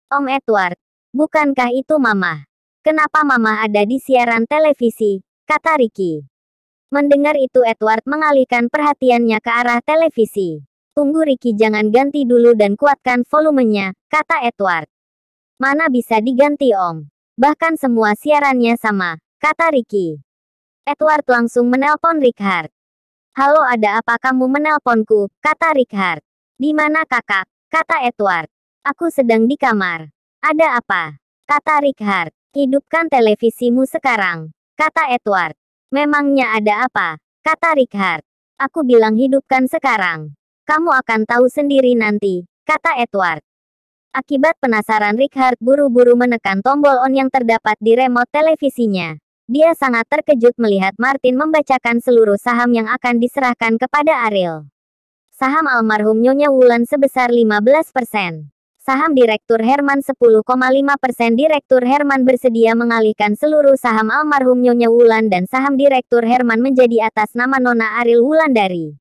Om Edward, bukankah itu Mama? Kenapa Mama ada di siaran televisi? Kata Ricky. Mendengar itu Edward mengalihkan perhatiannya ke arah televisi. Tunggu Ricky, jangan ganti dulu dan kuatkan volumenya, kata Edward. Mana bisa diganti Om? Bahkan semua siarannya sama, kata Ricky. Edward langsung menelpon Richard. Halo, ada apa kamu menelponku? Kata Richard. Di mana kakak? Kata Edward. Aku sedang di kamar. Ada apa? Kata Richard. Hidupkan televisimu sekarang, kata Edward. Memangnya ada apa? Kata Richard. Aku bilang hidupkan sekarang. Kamu akan tahu sendiri nanti, kata Edward. Akibat penasaran Richard buru-buru menekan tombol on yang terdapat di remote televisinya. Dia sangat terkejut melihat Martin membacakan seluruh saham yang akan diserahkan kepada Ariel. Saham almarhum Nyonya Wulan sebesar 15%. Saham Direktur Herman 10,5%. Direktur Herman bersedia mengalihkan seluruh saham almarhum Nyonya Wulan dan saham Direktur Herman menjadi atas nama Nona Ariel Wulandari.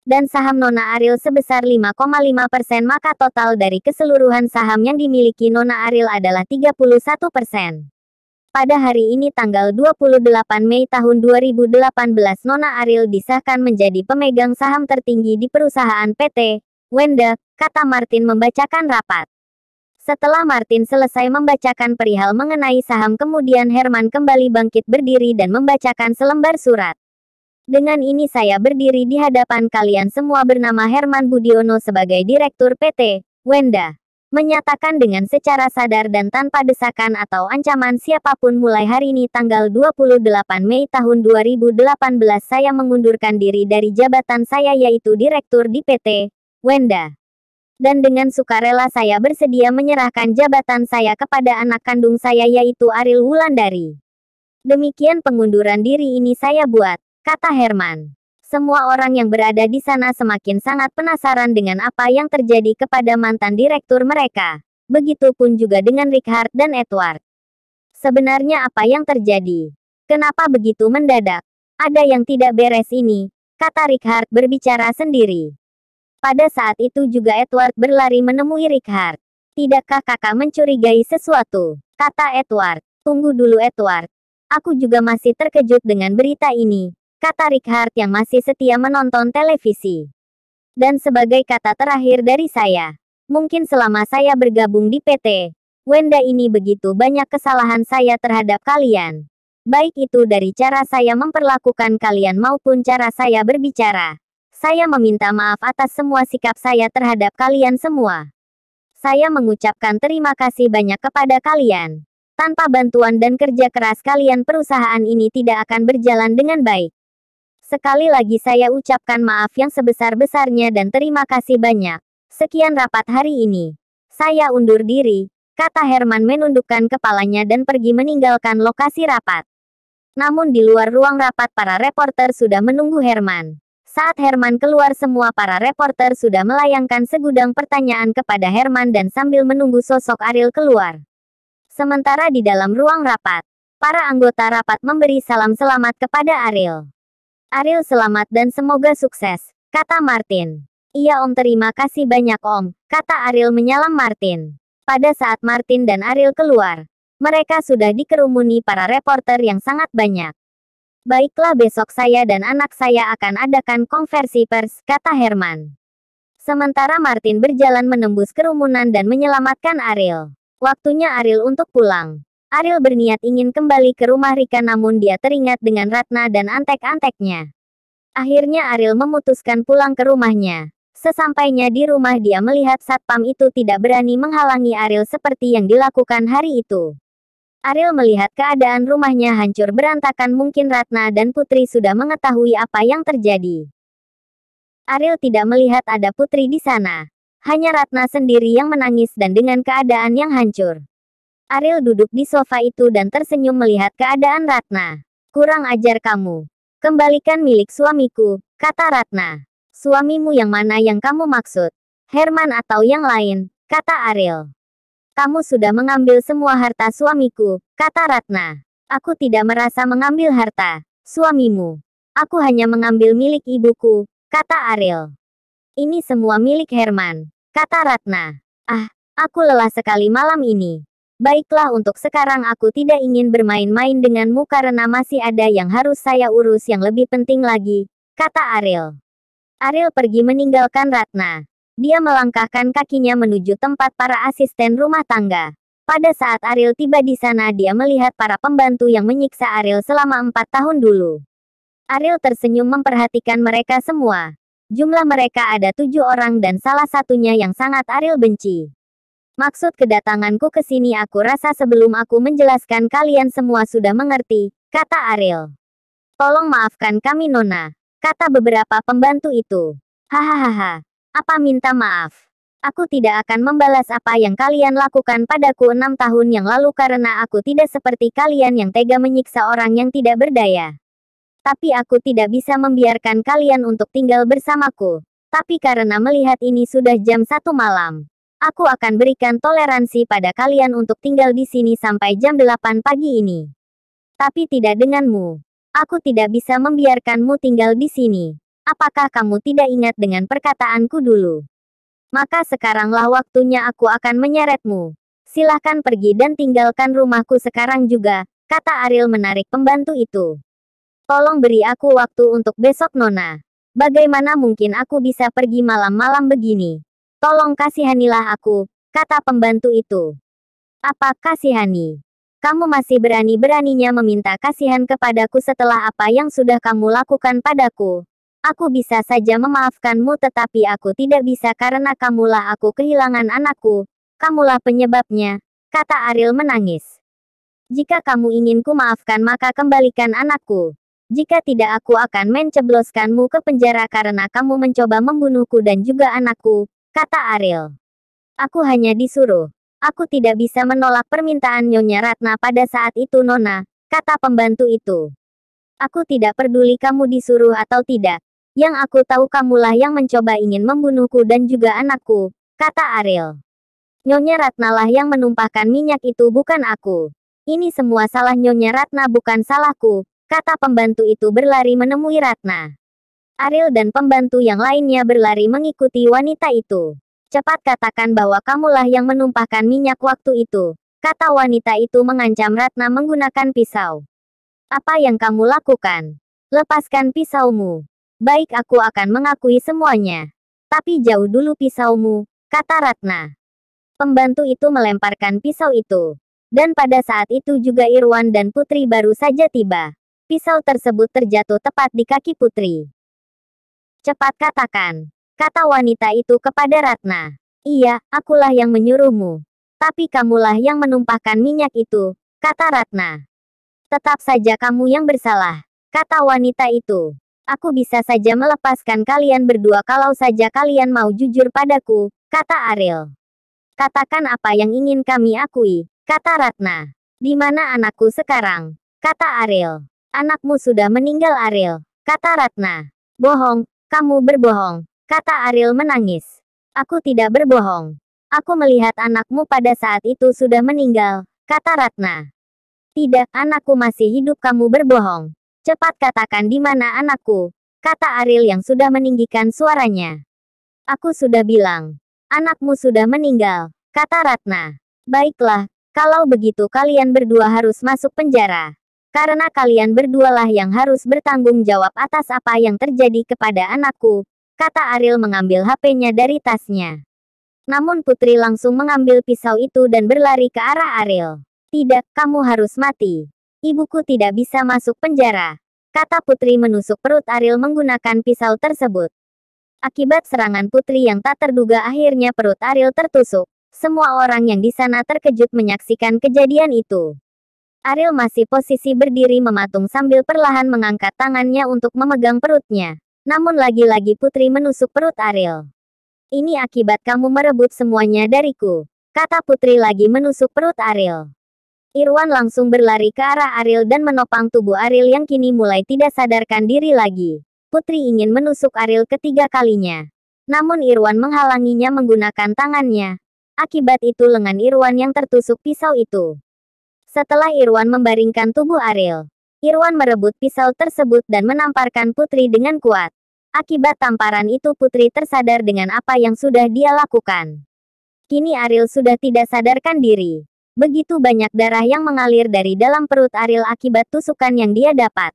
Dan saham Nona Ariel sebesar 5,5%, maka total dari keseluruhan saham yang dimiliki Nona Ariel adalah 31%. Pada hari ini tanggal 28 Mei tahun 2018 Nona Ariel disahkan menjadi pemegang saham tertinggi di perusahaan PT Wenda, kata Martin membacakan rapat. Setelah Martin selesai membacakan perihal mengenai saham, kemudian Herman kembali bangkit berdiri dan membacakan selembar surat. Dengan ini saya berdiri di hadapan kalian semua bernama Herman Budiono sebagai Direktur PT Wenda. Menyatakan dengan secara sadar dan tanpa desakan atau ancaman siapapun mulai hari ini tanggal 28 Mei tahun 2018 saya mengundurkan diri dari jabatan saya yaitu Direktur di PT Wenda. Dan dengan sukarela saya bersedia menyerahkan jabatan saya kepada anak kandung saya yaitu Ariel Wulandari. Demikian pengunduran diri ini saya buat, kata Herman. Semua orang yang berada di sana semakin sangat penasaran dengan apa yang terjadi kepada mantan direktur mereka. Begitupun juga dengan Richard dan Edward. Sebenarnya apa yang terjadi? Kenapa begitu mendadak? Ada yang tidak beres ini, kata Richard berbicara sendiri. Pada saat itu juga Edward berlari menemui Richard. Tidakkah kakak mencurigai sesuatu? Kata Edward. Tunggu dulu Edward. Aku juga masih terkejut dengan berita ini, kata Richard yang masih setia menonton televisi. Dan sebagai kata terakhir dari saya, mungkin selama saya bergabung di PT Wenda ini begitu banyak kesalahan saya terhadap kalian. Baik itu dari cara saya memperlakukan kalian maupun cara saya berbicara. Saya meminta maaf atas semua sikap saya terhadap kalian semua. Saya mengucapkan terima kasih banyak kepada kalian. Tanpa bantuan dan kerja keras kalian perusahaan ini tidak akan berjalan dengan baik. Sekali lagi saya ucapkan maaf yang sebesar-besarnya dan terima kasih banyak. Sekian rapat hari ini. Saya undur diri, kata Herman menundukkan kepalanya dan pergi meninggalkan lokasi rapat. Namun di luar ruang rapat para reporter sudah menunggu Herman. Saat Herman keluar semua para reporter sudah melayangkan segudang pertanyaan kepada Herman dan sambil menunggu sosok Ariel keluar. Sementara di dalam ruang rapat, para anggota rapat memberi salam selamat kepada Ariel. Ariel selamat dan semoga sukses, kata Martin. Iya Om, terima kasih banyak Om, kata Ariel menyalam Martin. Pada saat Martin dan Ariel keluar, mereka sudah dikerumuni para reporter yang sangat banyak. Baiklah, besok saya dan anak saya akan adakan konversi pers, kata Herman. Sementara Martin berjalan menembus kerumunan dan menyelamatkan Ariel. Waktunya Ariel untuk pulang. Ariel berniat ingin kembali ke rumah Rika namun dia teringat dengan Ratna dan antek-anteknya. Akhirnya Ariel memutuskan pulang ke rumahnya. Sesampainya di rumah dia melihat satpam itu tidak berani menghalangi Ariel seperti yang dilakukan hari itu. Ariel melihat keadaan rumahnya hancur berantakan, mungkin Ratna dan Putri sudah mengetahui apa yang terjadi. Ariel tidak melihat ada Putri di sana. Hanya Ratna sendiri yang menangis dan dengan keadaan yang hancur. Ariel duduk di sofa itu dan tersenyum melihat keadaan Ratna. Kurang ajar kamu. Kembalikan milik suamiku, kata Ratna. Suamimu yang mana yang kamu maksud? Herman atau yang lain, kata Ariel. Kamu sudah mengambil semua harta suamiku, kata Ratna. Aku tidak merasa mengambil harta suamimu. Aku hanya mengambil milik ibuku, kata Ariel. Ini semua milik Herman, kata Ratna. Ah, Aku lelah sekali malam ini. Baiklah, untuk sekarang aku tidak ingin bermain-main denganmu karena masih ada yang harus saya urus yang lebih penting lagi, kata Ariel. Ariel pergi meninggalkan Ratna. Dia melangkahkan kakinya menuju tempat para asisten rumah tangga. Pada saat Ariel tiba di sana, dia melihat para pembantu yang menyiksa Ariel selama 4 tahun dulu. Ariel tersenyum memperhatikan mereka semua. Jumlah mereka ada 7 orang dan salah satunya yang sangat Ariel benci. Maksud kedatanganku ke sini, aku rasa sebelum aku menjelaskan kalian semua sudah mengerti, kata Ariel. Tolong maafkan kami Nona, kata beberapa pembantu itu. Hahaha. Apa minta maaf? Aku tidak akan membalas apa yang kalian lakukan padaku 6 tahun yang lalu karena aku tidak seperti kalian yang tega menyiksa orang yang tidak berdaya. Tapi aku tidak bisa membiarkan kalian untuk tinggal bersamaku. Tapi karena melihat ini sudah jam 1 malam, aku akan berikan toleransi pada kalian untuk tinggal di sini sampai jam 8 pagi ini. Tapi tidak denganmu. Aku tidak bisa membiarkanmu tinggal di sini. Apakah kamu tidak ingat dengan perkataanku dulu? Maka sekaranglah waktunya aku akan menyeretmu. Silahkan pergi dan tinggalkan rumahku sekarang juga, kata Ariel menarik pembantu itu. Tolong beri aku waktu untuk besok Nona. Bagaimana mungkin aku bisa pergi malam-malam begini? Tolong kasihanilah aku, kata pembantu itu. Apa kasihani? Kamu masih berani-beraninya meminta kasihan kepadaku setelah apa yang sudah kamu lakukan padaku. Aku bisa saja memaafkanmu tetapi aku tidak bisa karena kamulah aku kehilangan anakku. Kamulah penyebabnya, kata Ariel menangis. Jika kamu ingin ku maafkan maka kembalikan anakku. Jika tidak aku akan mencebloskanmu ke penjara karena kamu mencoba membunuhku dan juga anakku, kata Ariel. Aku hanya disuruh. Aku tidak bisa menolak permintaan Nyonya Ratna pada saat itu Nona, kata pembantu itu. Aku tidak peduli kamu disuruh atau tidak. Yang aku tahu kamulah yang mencoba ingin membunuhku dan juga anakku, kata Ariel. Nyonya Ratna lah yang menumpahkan minyak itu bukan aku. Ini semua salah Nyonya Ratna bukan salahku, kata pembantu itu berlari menemui Ratna. Ariel dan pembantu yang lainnya berlari mengikuti wanita itu. Cepat katakan bahwa kamulah yang menumpahkan minyak waktu itu, kata wanita itu mengancam Ratna menggunakan pisau. Apa yang kamu lakukan? Lepaskan pisaumu. Baik, aku akan mengakui semuanya. Tapi jauh dulu pisaumu, kata Ratna. Pembantu itu melemparkan pisau itu. Dan pada saat itu juga Irwan dan Putri baru saja tiba. Pisau tersebut terjatuh tepat di kaki Putri. Cepat katakan, kata wanita itu kepada Ratna. Iya, akulah yang menyuruhmu. Tapi kamulah yang menumpahkan minyak itu, kata Ratna. Tetap saja kamu yang bersalah, kata wanita itu. Aku bisa saja melepaskan kalian berdua kalau saja kalian mau jujur padaku, kata Ariel. Katakan apa yang ingin kami akui, kata Ratna. Di mana anakku sekarang? Kata Ariel. Anakmu sudah meninggal Ariel, kata Ratna. Bohong, kamu berbohong, kata Ariel menangis. Aku tidak berbohong. Aku melihat anakmu pada saat itu sudah meninggal, kata Ratna. Tidak, anakku masih hidup, kamu berbohong. Cepat katakan di mana anakku, kata Ariel yang sudah meninggikan suaranya. Aku sudah bilang, anakmu sudah meninggal, kata Ratna. Baiklah, kalau begitu kalian berdua harus masuk penjara. Karena kalian berdualah yang harus bertanggung jawab atas apa yang terjadi kepada anakku, kata Ariel mengambil HP-nya dari tasnya. Namun Putri langsung mengambil pisau itu dan berlari ke arah Ariel. Tidak, kamu harus mati. Ibuku tidak bisa masuk penjara, kata Putri menusuk perut Ariel menggunakan pisau tersebut. Akibat serangan Putri yang tak terduga akhirnya perut Ariel tertusuk. Semua orang yang di sana terkejut menyaksikan kejadian itu. Ariel masih posisi berdiri mematung sambil perlahan mengangkat tangannya untuk memegang perutnya. Namun lagi-lagi Putri menusuk perut Ariel. Ini akibat kamu merebut semuanya dariku, kata Putri lagi menusuk perut Ariel. Irwan langsung berlari ke arah Ariel dan menopang tubuh Ariel yang kini mulai tidak sadarkan diri lagi. Putri ingin menusuk Ariel ketiga kalinya. Namun Irwan menghalanginya menggunakan tangannya. Akibat itu lengan Irwan yang tertusuk pisau itu. Setelah Irwan membaringkan tubuh Ariel, Irwan merebut pisau tersebut dan menamparkan Putri dengan kuat. Akibat tamparan itu Putri tersadar dengan apa yang sudah dia lakukan. Kini Ariel sudah tidak sadarkan diri. Begitu banyak darah yang mengalir dari dalam perut Ariel akibat tusukan yang dia dapat.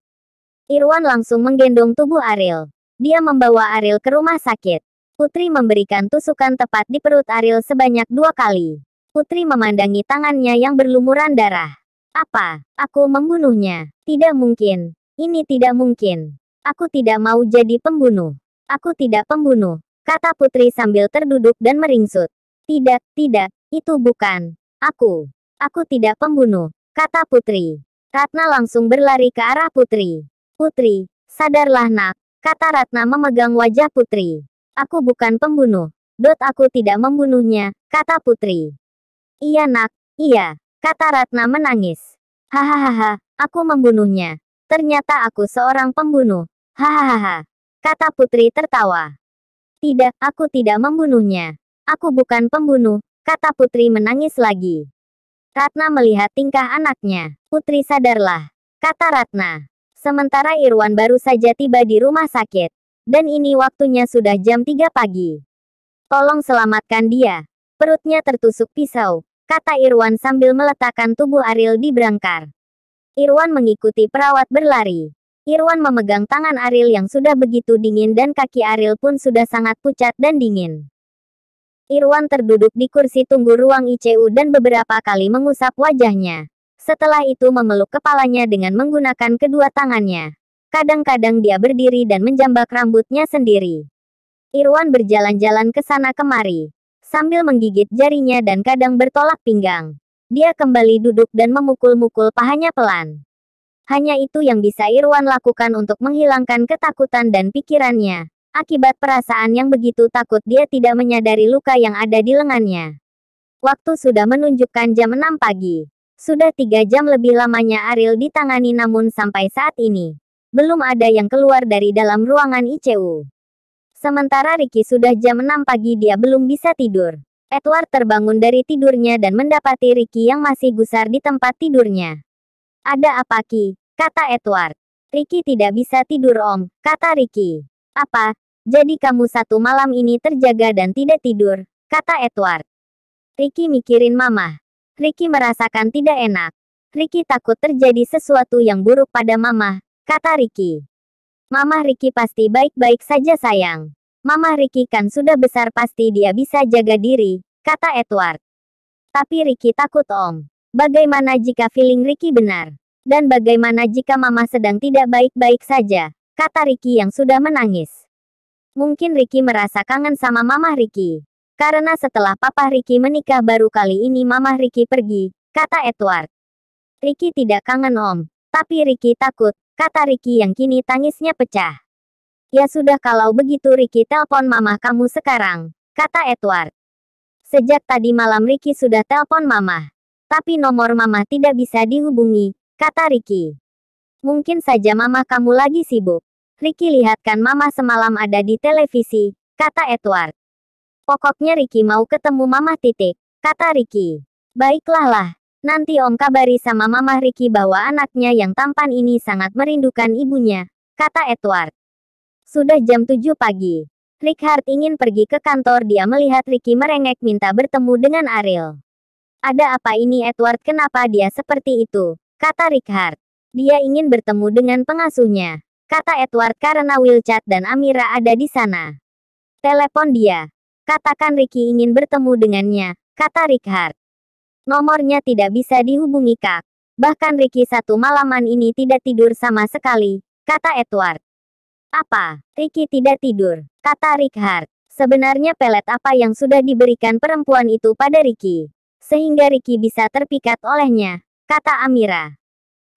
Irwan langsung menggendong tubuh Ariel. Dia membawa Ariel ke rumah sakit. Putri memberikan tusukan tepat di perut Ariel sebanyak 2 kali. Putri memandangi tangannya yang berlumuran darah. Apa? Aku membunuhnya? Tidak mungkin. Ini tidak mungkin. Aku tidak mau jadi pembunuh. Aku tidak pembunuh, kata Putri sambil terduduk dan meringsut. Tidak, itu bukan. Aku tidak pembunuh, kata Putri. Ratna langsung berlari ke arah Putri. Putri, sadarlah nak, kata Ratna memegang wajah Putri. Aku bukan pembunuh. Aku tidak membunuhnya, kata Putri. Iya nak, iya, kata Ratna menangis. Hahaha, aku membunuhnya. Ternyata aku seorang pembunuh. Hahaha, kata Putri tertawa. Tidak, aku tidak membunuhnya. Aku bukan pembunuh, kata Putri menangis lagi. Ratna melihat tingkah anaknya. Putri sadarlah, kata Ratna. Sementara Irwan baru saja tiba di rumah sakit. Dan ini waktunya sudah jam 3 pagi. Tolong selamatkan dia. Perutnya tertusuk pisau, kata Irwan sambil meletakkan tubuh Ariel di brangkar. Irwan mengikuti perawat berlari. Irwan memegang tangan Ariel yang sudah begitu dingin dan kaki Ariel pun sudah sangat pucat dan dingin. Irwan terduduk di kursi tunggu ruang ICU dan beberapa kali mengusap wajahnya. Setelah itu memeluk kepalanya dengan menggunakan kedua tangannya. Kadang-kadang dia berdiri dan menjambak rambutnya sendiri. Irwan berjalan-jalan ke sana kemari, sambil menggigit jarinya dan kadang bertolak pinggang. Dia kembali duduk dan memukul-mukul pahanya pelan. Hanya itu yang bisa Irwan lakukan untuk menghilangkan ketakutan dan pikirannya. Akibat perasaan yang begitu takut dia tidak menyadari luka yang ada di lengannya. Waktu sudah menunjukkan jam 6 pagi. Sudah 3 jam lebih lamanya Ariel ditangani namun sampai saat ini belum ada yang keluar dari dalam ruangan ICU. Sementara Ricky sudah jam 6 pagi dia belum bisa tidur. Edward terbangun dari tidurnya dan mendapati Ricky yang masih gusar di tempat tidurnya. Ada apa Ki? Kata Edward. Ricky tidak bisa tidur om, kata Ricky. Apa? Jadi kamu satu malam ini terjaga dan tidak tidur, kata Edward. Ricky mikirin mama. Ricky merasakan tidak enak. Ricky takut terjadi sesuatu yang buruk pada mama, kata Ricky. Mama Ricky pasti baik-baik saja sayang. Mama Ricky kan sudah besar pasti dia bisa jaga diri, kata Edward. Tapi Ricky takut om. Bagaimana jika feeling Ricky benar? Dan bagaimana jika mama sedang tidak baik-baik saja, kata Ricky yang sudah menangis. Mungkin Ricky merasa kangen sama mama Ricky. Karena setelah papa Ricky menikah baru kali ini mama Ricky pergi, kata Edward. Ricky tidak kangen om, tapi Ricky takut, kata Ricky yang kini tangisnya pecah. Ya sudah kalau begitu Ricky telpon mama kamu sekarang, kata Edward. Sejak tadi malam Ricky sudah telpon mama. Tapi nomor mama tidak bisa dihubungi, kata Ricky. Mungkin saja mama kamu lagi sibuk. Ricky lihatkan mama semalam ada di televisi, kata Edward. Pokoknya Ricky mau ketemu mama titik, kata Ricky. Baiklah lah, nanti om kabari sama mama Ricky bahwa anaknya yang tampan ini sangat merindukan ibunya, kata Edward. Sudah jam 7 pagi. Richard ingin pergi ke kantor dia melihat Ricky merengek minta bertemu dengan Ariel. Ada apa ini Edward kenapa dia seperti itu, kata Richard. Dia ingin bertemu dengan pengasuhnya, kata Edward karena Wilchad dan Amira ada di sana. Telepon dia. Katakan Ricky ingin bertemu dengannya, kata Richard. Nomornya tidak bisa dihubungi kak. Bahkan Ricky satu malaman ini tidak tidur sama sekali, kata Edward. Apa? Ricky tidak tidur, kata Richard. Sebenarnya pelet apa yang sudah diberikan perempuan itu pada Ricky? Sehingga Ricky bisa terpikat olehnya, kata Amira.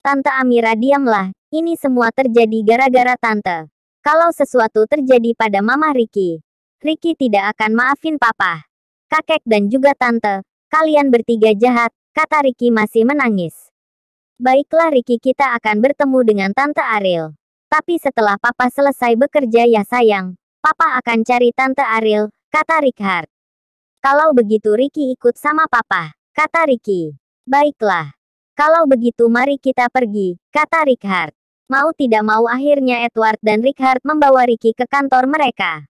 Tante Amira diamlah, ini semua terjadi gara-gara tante. Kalau sesuatu terjadi pada mama Ricky, Ricky tidak akan maafin papa, kakek dan juga tante. Kalian bertiga jahat, kata Ricky masih menangis. Baiklah Ricky kita akan bertemu dengan tante Ariel. Tapi setelah papa selesai bekerja ya sayang, papa akan cari tante Ariel, kata Richard. Kalau begitu Ricky ikut sama papa, kata Ricky. Baiklah. Kalau begitu mari kita pergi, kata Richard. Mau tidak mau akhirnya Edward dan Richard membawa Ricky ke kantor mereka.